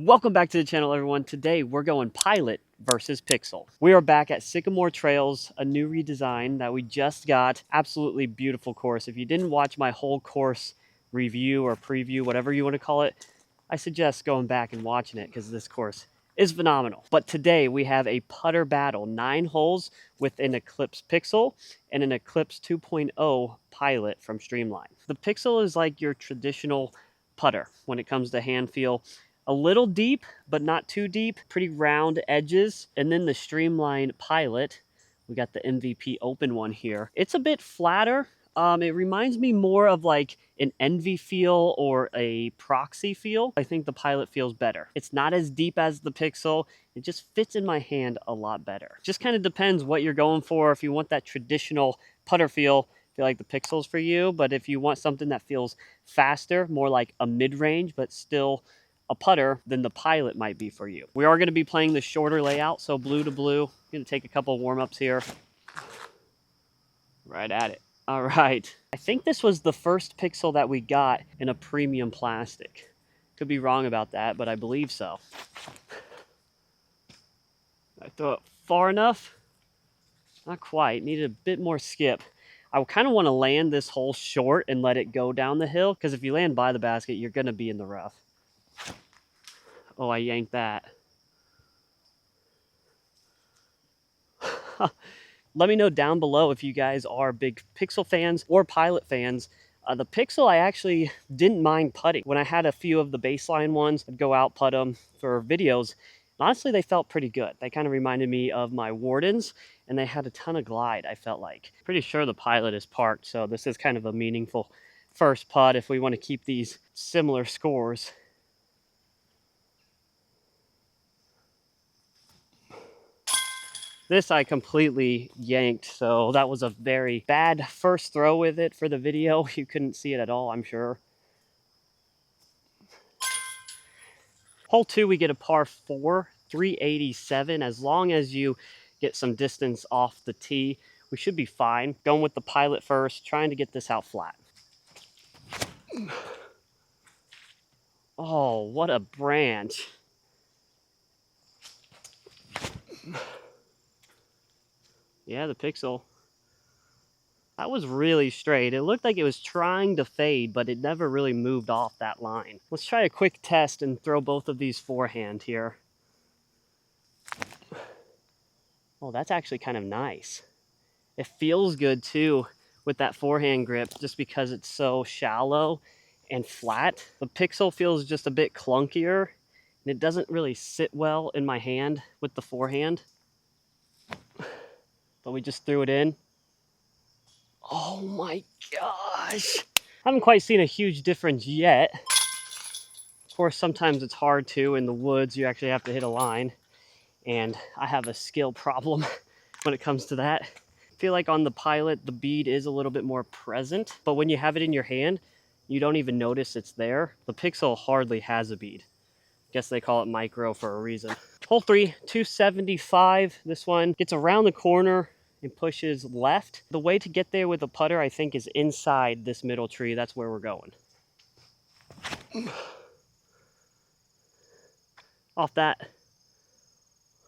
Welcome back to the channel, everyone. Today we're going Pilot versus Pixel. We are back at Sycamore Trails, a new redesign that we just got. Absolutely beautiful course. If you didn't watch my whole course review or preview, whatever you want to call it, I suggest going back and watching it because this course is phenomenal. But today we have a putter battle, 9 holes with an Eclipse Pixel and an Eclipse 2.0 Pilot from Streamline. The Pixel is like your traditional putter when it comes to hand feel. A little deep, but not too deep. Pretty round edges. And then the Streamline Pilot, we got the MVP Open one here. It's a bit flatter. It reminds me more of like an Envy feel or a Proxy feel. I think the Pilot feels better. It's not as deep as the Pixel. It just fits in my hand a lot better. Just kind of depends what you're going for. If you want that traditional putter feel, I feel like the Pixel's for you. But if you want something that feels faster, more like a mid-range, but still a putter, then the Pilot might be for you. We are going to be playing the shorter layout, so blue to blue. I'm going to take a couple warm-ups here. Right at it. All right. I think this was the first Pixel that we got in a premium plastic. Could be wrong about that, but I believe so. I throw it far enough? Not quite. Needed a bit more skip. I kind of want to land this hole short and let it go down the hill, because if you land by the basket, you're going to be in the rough. Oh, I yanked that. Let me know down below if you guys are big Pixel fans or Pilot fans. The Pixel, I actually didn't mind putting. When I had a few of the baseline ones, I'd go out, putt them for videos. Honestly, they felt pretty good. They kind of reminded me of my Wardens, and they had a ton of glide, I felt like. Pretty sure the Pilot is parked, so this is kind of a meaningful first putt if we want to keep these similar scores. This I completely yanked, so that was a very bad first throw with it for the video. You couldn't see it at all, I'm sure. Hole 2, we get a par 4, 387. As long as you get some distance off the tee, we should be fine. Going with the Pilot first, trying to get this out flat. Oh, what a branch. Yeah, the Pixel. That was really straight. It looked like it was trying to fade, but it never really moved off that line. Let's try a quick test and throw both of these forehand here. Oh, that's actually kind of nice. It feels good too with that forehand grip just because it's so shallow and flat. The Pixel feels just a bit clunkier, and it doesn't really sit well in my hand with the forehand. But we just threw it in. Oh my gosh. I haven't quite seen a huge difference yet. Of course, sometimes it's hard to. In the woods, you actually have to hit a line. And I have a skill problem when it comes to that. I feel like on the Pilot, the bead is a little bit more present. But when you have it in your hand, you don't even notice it's there. The Pixel hardly has a bead. Guess they call it micro for a reason. Hole 3, 275. This one gets around the corner and pushes left. The way to get there with a putter, I think, is inside this middle tree. That's where we're going. Off that.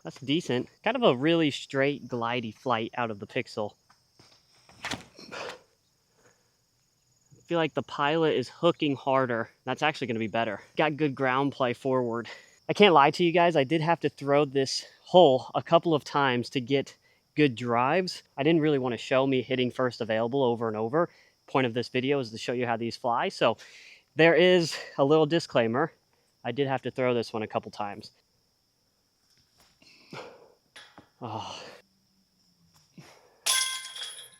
That's decent. Kind of a really straight, glidey flight out of the Pixel. I feel like the Pilot is hooking harder. That's actually going to be better. Got good ground play forward. I can't lie to you guys. I did have to throw this hole a couple of times to get good drives. I didn't really want to show me hitting first available over and over. Point of this video is to show you how these fly. So there is a little disclaimer. I did have to throw this one a couple times. Oh.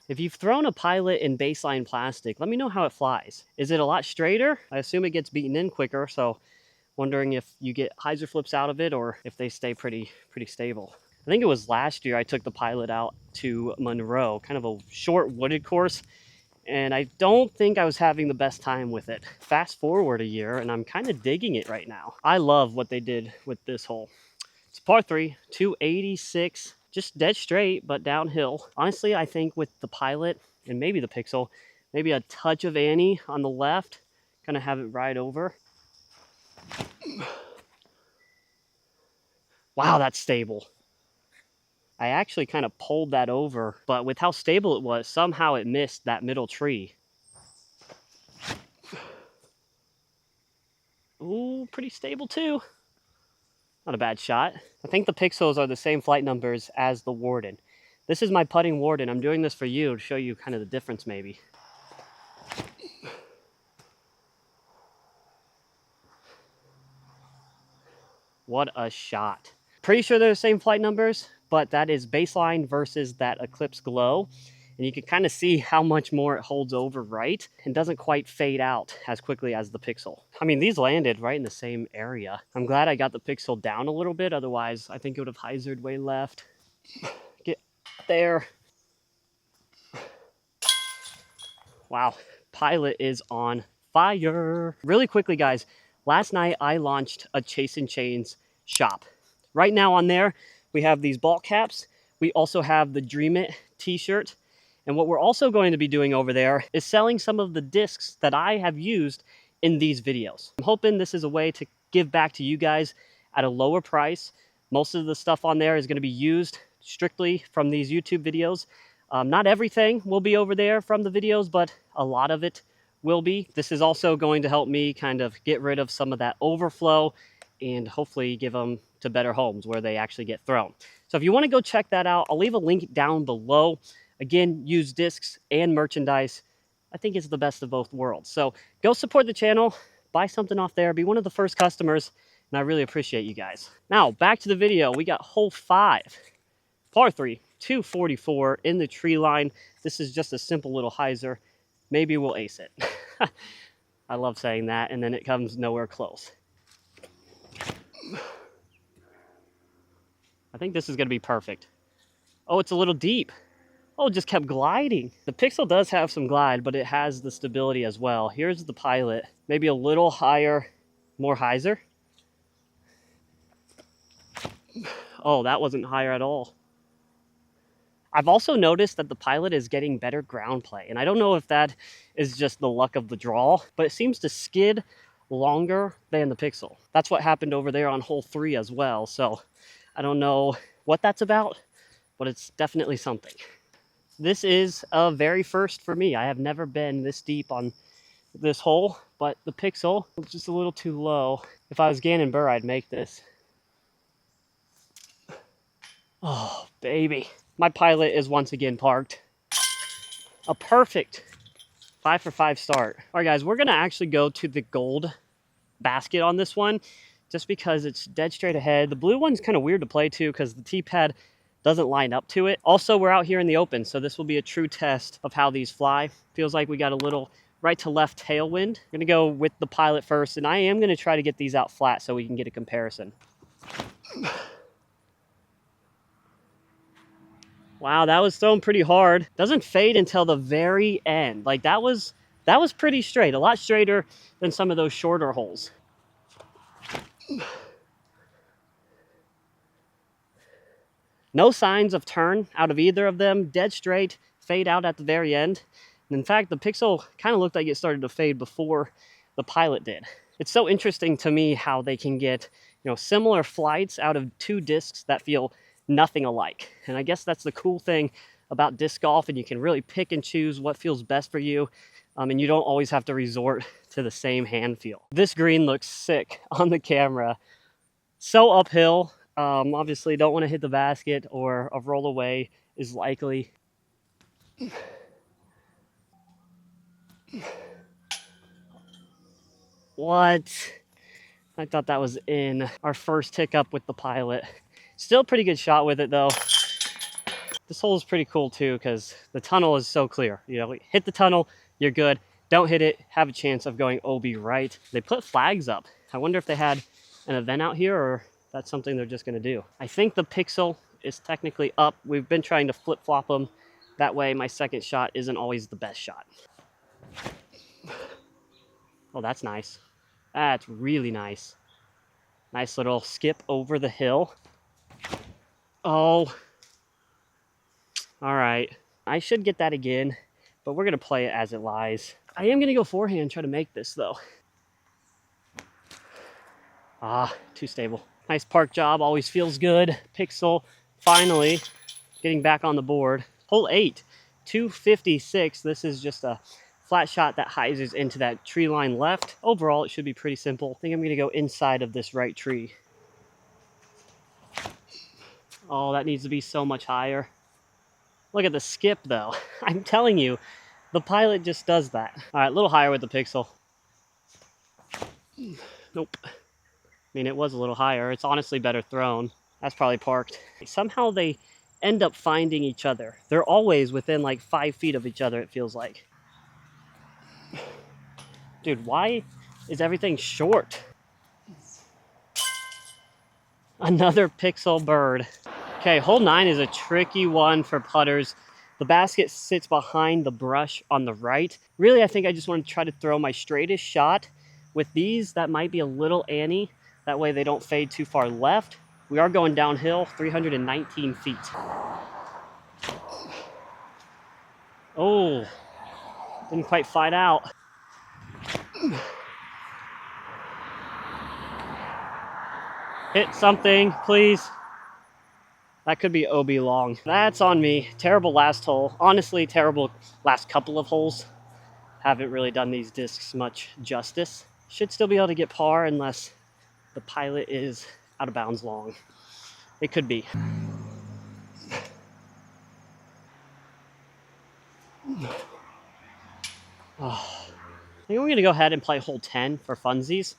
If you've thrown a Pilot in baseline plastic, let me know how it flies. Is it a lot straighter? I assume it gets beaten in quicker, so wondering if you get hyzer flips out of it or if they stay pretty stable. I think it was last year I took the Pilot out to Monroe, kind of a short wooded course, and I don't think I was having the best time with it. Fast forward a year, and I'm kind of digging it right now. I love what they did with this hole. It's par 3, 286, just dead straight, but downhill. Honestly, I think with the Pilot and maybe the Pixel, maybe a touch of Annie on the left, kind of have it ride over. Wow, that's stable. I actually kind of pulled that over, but with how stable it was, somehow it missed that middle tree. Ooh, pretty stable too. Not a bad shot. I think the pixels are the same flight numbers as the Warden. This is my putting Warden. I'm doing this for you to show you kind of the difference maybe. What a shot. Pretty sure they're the same flight numbers, but that is baseline versus that Eclipse Glow. And you can kind of see how much more it holds over right and doesn't quite fade out as quickly as the Pixel. I mean, these landed right in the same area. I'm glad I got the Pixel down a little bit. Otherwise, I think it would have hyzered way left. Get there. Wow, Pilot is on fire. Really quickly, guys, last night I launched a ChasinChains shop. Right now on there, we have these ball caps. We also have the Dream It t-shirt. And what we're also going to be doing over there is selling some of the discs that I have used in these videos. I'm hoping this is a way to give back to you guys at a lower price. Most of the stuff on there is going to be used strictly from these YouTube videos. Not everything will be over there from the videos, but a lot of it will be. This is also going to help me kind of get rid of some of that overflow and hopefully give them to better homes where they actually get thrown. So if you want to go check that out, I'll leave a link down below. Again, use discs and merchandise. I think it's the best of both worlds. So go support the channel, buy something off there, be one of the first customers, and I really appreciate you guys. Now, back to the video. We got hole 5, par 3, 244 in the tree line. This is just a simple little hyzer. Maybe we'll ace it. I love saying that, and then it comes nowhere close. I think this is going to be perfect. Oh, it's a little deep. Oh, it just kept gliding. The Pixel does have some glide, but it has the stability as well. Here's the Pilot. Maybe a little higher, more hyzer. Oh, that wasn't higher at all. I've also noticed that the Pilot is getting better ground play, and I don't know if that is just the luck of the draw, but it seems to skid longer than the Pixel. That's what happened over there on hole 3 as well, so I don't know what that's about, but it's definitely something. This is a very first for me. I have never been this deep on this hole, but the Pixel was just a little too low. If I was Gannon Burr, I'd make this. Oh, baby. My Pilot is once again parked. A perfect 5 for 5 start. All right, guys, we're going to actually go to the gold basket on this one just because it's dead straight ahead. The blue one's kind of weird to play to because the T-pad doesn't line up to it. Also, we're out here in the open, so this will be a true test of how these fly. Feels like we got a little right to left tailwind. I'm going to go with the Pilot first, and I am going to try to get these out flat so we can get a comparison. Wow, that was thrown pretty hard. Doesn't fade until the very end. Like that was pretty straight, a lot straighter than some of those shorter holes. No signs of turn out of either of them. Dead straight, fade out at the very end. And in fact, the Pixel kind of looked like it started to fade before the Pilot did. It's so interesting to me how they can get, similar flights out of two discs that feel nothing alike. And I guess that's the cool thing about disc golf, and you can really pick and choose what feels best for you. And you don't always have to resort to the same hand feel. This green looks sick on the camera. So uphill. Obviously don't want to hit the basket or a roll away is likely. What? I thought that was in. Our first hiccup with the Pilot. Still pretty good shot with it though. This hole is pretty cool too because the tunnel is so clear. Hit the tunnel, you're good. Don't hit it, have a chance of going OB right. They put flags up. I wonder if they had an event out here or that's something they're just gonna do. I think the Pixel is technically up. We've been trying to flip-flop them. That way my second shot isn't always the best shot. Oh, that's nice. That's really nice. Nice little skip over the hill. Oh. All right. I should get that again, but we're gonna play it as it lies. I am gonna go forehand and try to make this though. Ah, too stable. Nice park job, always feels good. Pixel finally getting back on the board. Hole 8, 256. This is just a flat shot that hyzers into that tree line left. Overall, it should be pretty simple. I think I'm gonna go inside of this right tree. Oh, that needs to be so much higher. Look at the skip though. I'm telling you, the Pilot just does that. All right, a little higher with the Pixel. Nope. I mean, it was a little higher. It's honestly better thrown. That's probably parked. Somehow they end up finding each other. They're always within like 5 feet of each other, it feels like. Dude, why is everything short? Another Pixel bird. Okay, hole 9 is a tricky one for putters. The basket sits behind the brush on the right. Really, I think I just want to try to throw my straightest shot. With these, that might be a little Annie. That way they don't fade too far left. We are going downhill, 319 feet. Oh, didn't quite fight out. Hit something, please. That could be OB long. That's on me. Terrible last hole. Honestly, terrible last couple of holes. Haven't really done these discs much justice. Should still be able to get par unless the Pilot is out of bounds long. It could be. Oh. I think we're gonna go ahead and play hole 10 for funsies,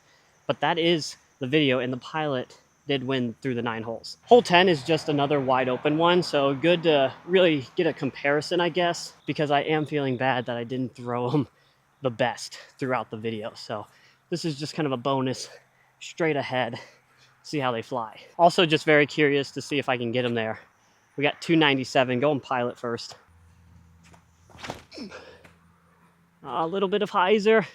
but that is the video, and the Pilot did win through the 9 holes. Hole 10 is just another wide open one, so good to really get a comparison, I guess, because I am feeling bad that I didn't throw them the best throughout the video. So this is just kind of a bonus, straight ahead, see how they fly. Also just very curious to see if I can get them there. We got 297, going Pilot first. A little bit of hyzer.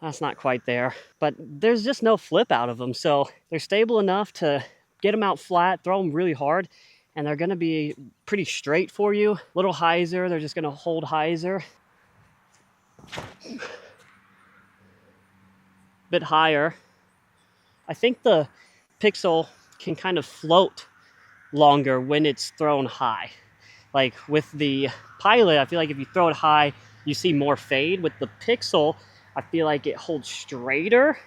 That's not quite there, but there's just no flip out of them. So they're stable enough to get them out flat, throw them really hard, and they're gonna be pretty straight for you. Little hyzer, they're just gonna hold hyzer. Bit higher. I think the Pixel can kind of float longer when it's thrown high. Like with the Pilot, I feel like if you throw it high, you see more fade. With the Pixel, I feel like it holds straighter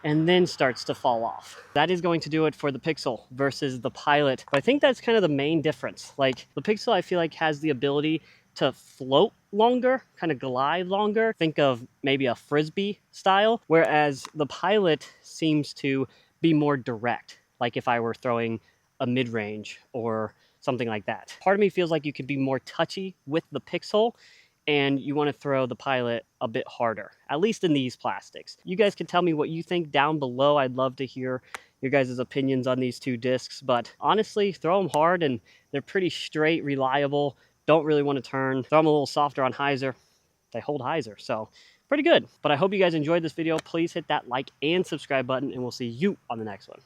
and then starts to fall off. That is going to do it for the Pixel versus the Pilot. But I think that's kind of the main difference. Like the Pixel, I feel like has the ability to float longer, kind of glide longer. Think of maybe a Frisbee style, whereas the Pilot seems to be more direct. Like if I were throwing a mid-range or something like that. Part of me feels like you could be more touchy with the Pixel, and you want to throw the Pilot a bit harder, at least in these plastics. You guys can tell me what you think down below. I'd love to hear your guys' opinions on these two discs, but honestly, throw them hard and they're pretty straight, reliable, don't really want to turn. Throw them a little softer on hyzer. They hold hyzer, so pretty good. But I hope you guys enjoyed this video. Please hit that like and subscribe button, and we'll see you on the next one.